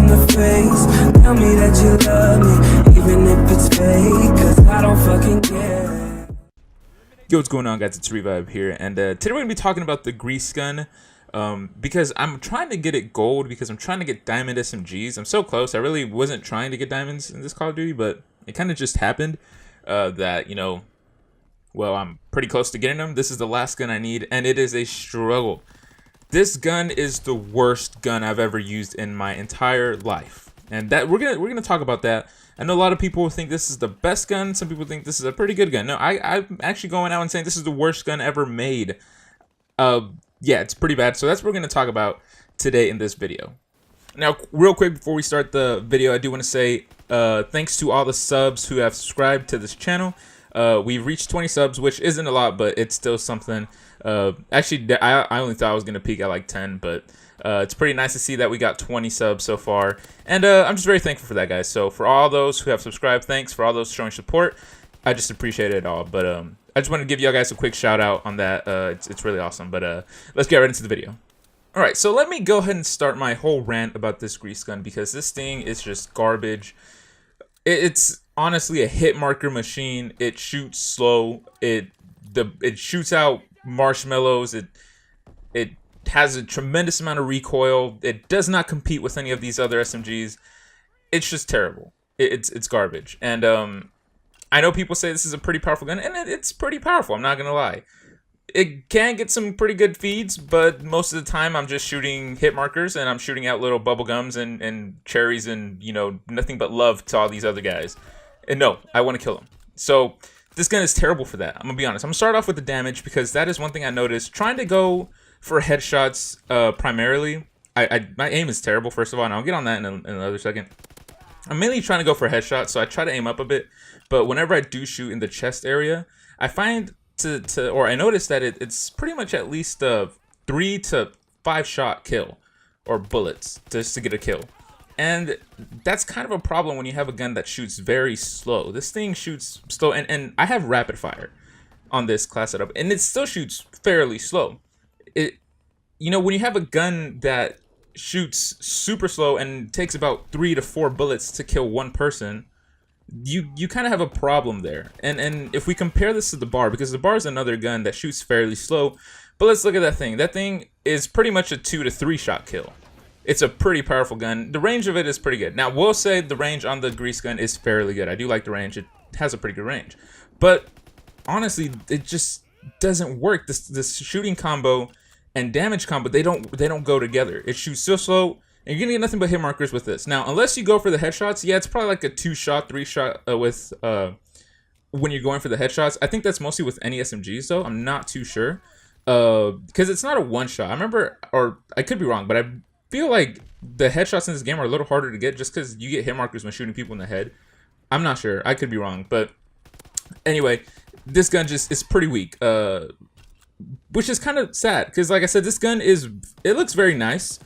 the face. Tell me that you love me, even if it's fake, cause I don't fucking care. Yo, what's going on, guys? It's Revive here, and today we're gonna be talking about the grease gun, because I'm trying to get it gold because I'm trying to get diamond SMGs. I'm so close. I really wasn't trying to get diamonds in this Call of Duty, but it kind of just happened that, you know, well, I'm pretty close to getting them. This is the last gun I need, and it is a struggle. This gun is the worst gun I've ever used in my entire life, and that we're gonna talk about that. I know a lot of people think this is the best gun. Some people think this is a pretty good gun. No, I'm actually going out and saying this is the worst gun ever made. Yeah, it's pretty bad. So that's what we're going to talk about today in this video. Now, real quick before we start the video, I do want to say thanks to all the subs who have subscribed to this channel. We've reached 20 subs, which isn't a lot, but it's still something. Actually, I only thought I was going to peak at like 10, but it's pretty nice to see that we got 20 subs so far, and I'm just very thankful for that, guys. So for all those who have subscribed, thanks. For all those showing support, I just appreciate it all. But I just want to give you guys a quick shout out on that. It's really awesome. But let's get right into the video. All right, so let me go ahead and start my whole rant about this grease gun, because this thing is just garbage. It's honestly a hit marker machine. It shoots slow. It shoots out marshmallows. It has a tremendous amount of recoil. It does not compete with any of these other SMGs. It's just terrible. It's garbage. And I know people say this is a pretty powerful gun, and it's pretty powerful. I'm not gonna lie. It can get some pretty good feeds, but most of the time I'm just shooting hit markers, and I'm shooting out little bubble gums and cherries, and you know, nothing but love to all these other guys. And no, I want to kill them. So this gun is terrible for that. I'm gonna be honest. I'm gonna start off with the damage, because that is one thing I noticed. Trying to go for headshots primarily, my aim is terrible, first of all, and I'll get on that in another second. I'm mainly trying to go for headshots, so I try to aim up a bit, but whenever I do shoot in the chest area, I find I notice that it's pretty much at least a 3 to 5 shot kill, or bullets, just to get a kill. And that's kind of a problem when you have a gun that shoots very slow. This thing shoots slow, and I have rapid fire on this class setup, and it still shoots fairly slow. You know, when you have a gun that shoots super slow and takes about 3 to 4 bullets to kill one person, you kind of have a problem there. And if we compare this to the bar, because the bar is another gun that shoots fairly slow, but let's look at that thing. That thing is pretty much a 2 to 3 shot kill. It's a pretty powerful gun. The range of it is pretty good. Now, we'll say the range on the grease gun is fairly good. I do like the range. It has a pretty good range. But honestly, it just doesn't work. This shooting combo and damage combo, they don't go together. It shoots so slow, and you're gonna get nothing but hit markers with this. Now, unless you go for the headshots, yeah, it's probably like a 2-shot, 3-shot with when you're going for the headshots. I think that's mostly with any SMGs, though. I'm not too sure, because it's not a 1-shot. I remember, or I could be wrong, but I feel like the headshots in this game are a little harder to get, just because you get hit markers when shooting people in the head. I'm not sure. I could be wrong, but anyway, this gun just is pretty weak. Which is kind of sad, because like I said, this gun it looks very nice.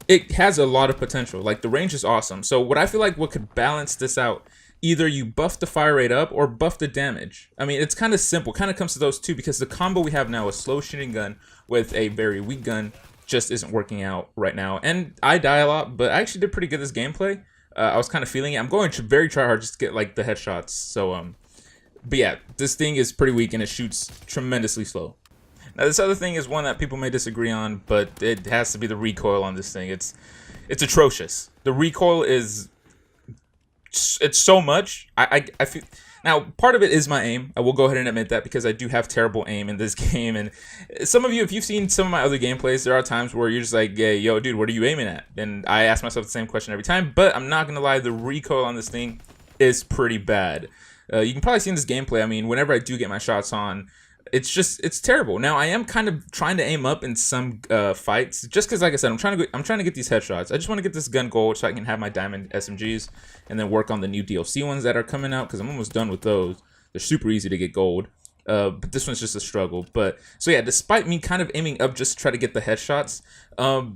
It has a lot of potential. Like, the range is awesome. So what I feel like what could balance this out, either you buff the fire rate up or buff the damage. I mean, it's kind of simple, kind of comes to those two, because the combo we have now, a slow shooting gun with a very weak gun, just isn't working out right now. And I die a lot, but I actually did pretty good this gameplay. I was kind of feeling it. I'm going to very try hard just to get like the headshots. So but yeah, this thing is pretty weak, and it shoots tremendously slow. Now, this other thing is one that people may disagree on, but it has to be the recoil on this thing. It's atrocious. The recoil it's so much. I feel now, part of it is my aim. I will go ahead and admit that, because I do have terrible aim in this game. And some of you, if you've seen some of my other gameplays, there are times where you're just like, yeah, yo, dude, what are you aiming at? And I ask myself the same question every time. But I'm not gonna lie, the recoil on this thing is pretty bad. You can probably see in this gameplay. I mean, whenever I do get my shots on, it's terrible. Now, I am kind of trying to aim up in some fights, just because, like I said, I'm trying to get these headshots. I just want to get this gun gold so I can have my diamond SMGs, and then work on the new DLC ones that are coming out, because I'm almost done with those. They're super easy to get gold, but this one's just a struggle. But so yeah, despite me kind of aiming up just to try to get the headshots,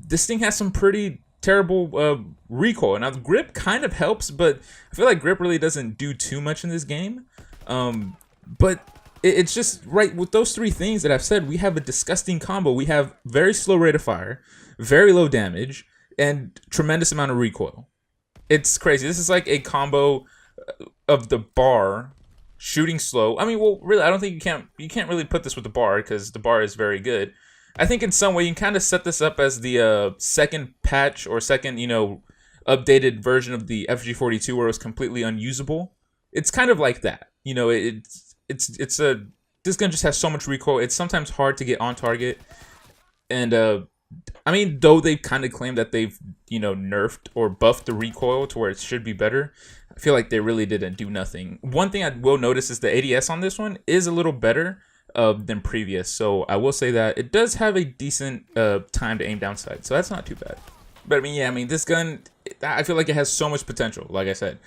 this thing has some pretty terrible recoil. Now, the grip kind of helps, but I feel like grip really doesn't do too much in this game. But it's just right with those three things that I've said. We have a disgusting combo. We have very slow rate of fire, very low damage, and tremendous amount of recoil. It's crazy. This is like a combo of the bar, shooting slow. I mean, well, really, I don't think you can't really put this with the bar because the bar is very good. I think in some way you can kind of set this up as the second patch or second, updated version of the FG42 where it was completely unusable. It's kind of like that. It's a this gun just has so much recoil. It's sometimes hard to get on target, and I mean, though they've kind of claimed that they've nerfed or buffed the recoil to where it should be better, I feel like they really didn't do nothing. One thing I will notice is the ADS on this one is a little better than previous, so I will say that it does have a decent time to aim down sight, so that's not too bad. But I mean, yeah, this gun, I feel like it has so much potential. Like I said,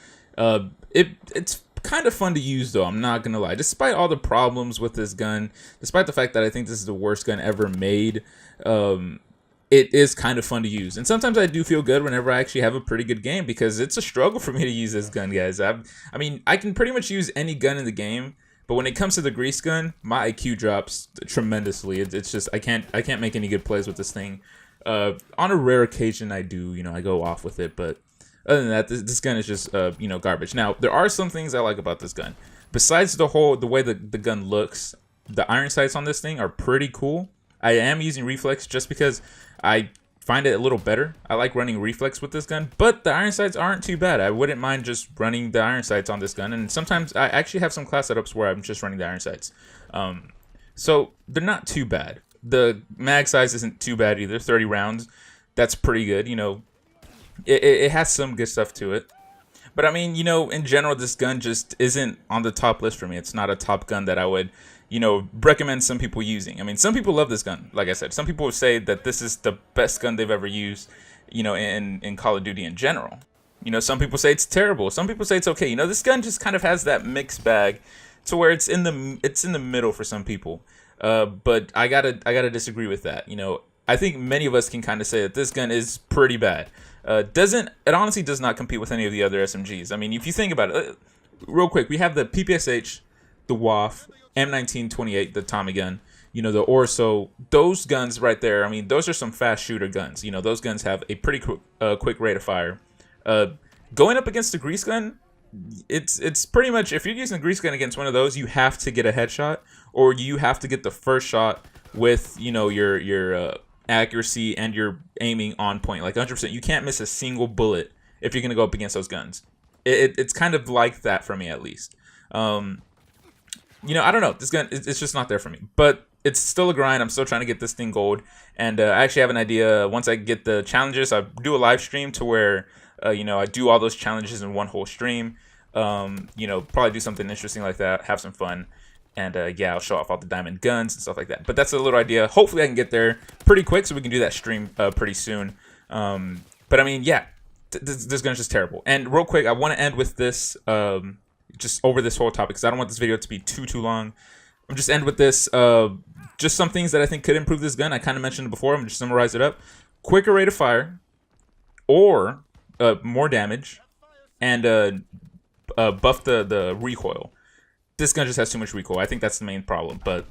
it's kind of fun to use though. I'm not gonna lie. Despite all the problems with this gun, despite the fact that I think this is the worst gun ever made, it is kind of fun to use. And sometimes I do feel good whenever I actually have a pretty good game because it's a struggle for me to use this gun, guys. I mean, I can pretty much use any gun in the game, but when it comes to the grease gun, my IQ drops tremendously. It's just I can't make any good plays with this thing. On a rare occasion, I do. I go off with it, but other than that, this gun is just garbage. Now, there are some things I like about this gun. Besides the way the gun looks, the iron sights on this thing are pretty cool. I am using reflex just because I find it a little better. I like running reflex with this gun, but the iron sights aren't too bad. I wouldn't mind just running the iron sights on this gun, and sometimes I actually have some class setups where I'm just running the iron sights. So they're not too bad. The mag size isn't too bad either, 30 rounds. That's pretty good. It has some good stuff to it. But I mean, in general, this gun just isn't on the top list for me. It's not a top gun that I would recommend some people using. I mean, some people love this gun. Like I said, some people would say that this is the best gun they've ever used, in Call of Duty in general. Some people say it's terrible. Some people say it's okay. This gun just kind of has that mixed bag to where it's in the middle for some people. But I gotta disagree with that. I think many of us can kind of say that this gun is pretty bad. It honestly does not compete with any of the other SMGs. I mean, if you think about it, real quick, we have the PPSH, the WAF, M1928, the Tommy gun, the Orso. Those guns right there, I mean, those are some fast shooter guns. Those guns have a pretty quick rate of fire. Going up against the grease gun, it's pretty much, if you're using the grease gun against one of those, you have to get a headshot, or you have to get the first shot with your accuracy and your aiming on point, like 100%. You can't miss a single bullet if you're gonna go up against those guns. It's kind of like that for me, at least. I don't know. This gun, it's just not there for me. But it's still a grind. I'm still trying to get this thing gold. And I actually have an idea. Once I get the challenges, I do a live stream to where, I do all those challenges in one whole stream. Probably do something interesting like that. Have some fun. And yeah, I'll show off all the diamond guns and stuff like that. But that's a little idea. Hopefully I can get there pretty quick so we can do that stream pretty soon. But I mean, yeah, this gun's just terrible. And real quick, I want to end with this, just over this whole topic, because I don't want this video to be too long. I'm just end with this, just some things that I think could improve this gun. I kind of mentioned it before. I'm going to summarize it up. Quicker rate of fire, or more damage, and buff the recoil. This gun just has too much recoil. I think that's the main problem. But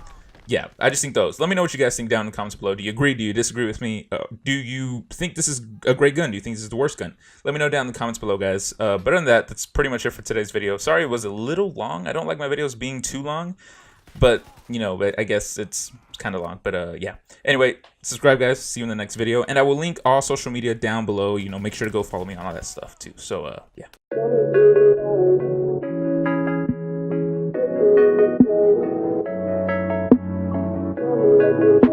yeah, I just think those. Let me know what you guys think down in the comments below. Do you agree? Do you disagree with me? Do you think this is a great gun? Do you think this is the worst gun? Let me know down in the comments below, guys. But other than that, that's pretty much it for today's video. Sorry it was a little long. I don't like my videos being too long. But, I guess it's kind of long. But yeah. Anyway, subscribe, guys. See you in the next video. And I will link all social media down below. Make sure to go follow me on all that stuff, too. So, yeah. Thank you.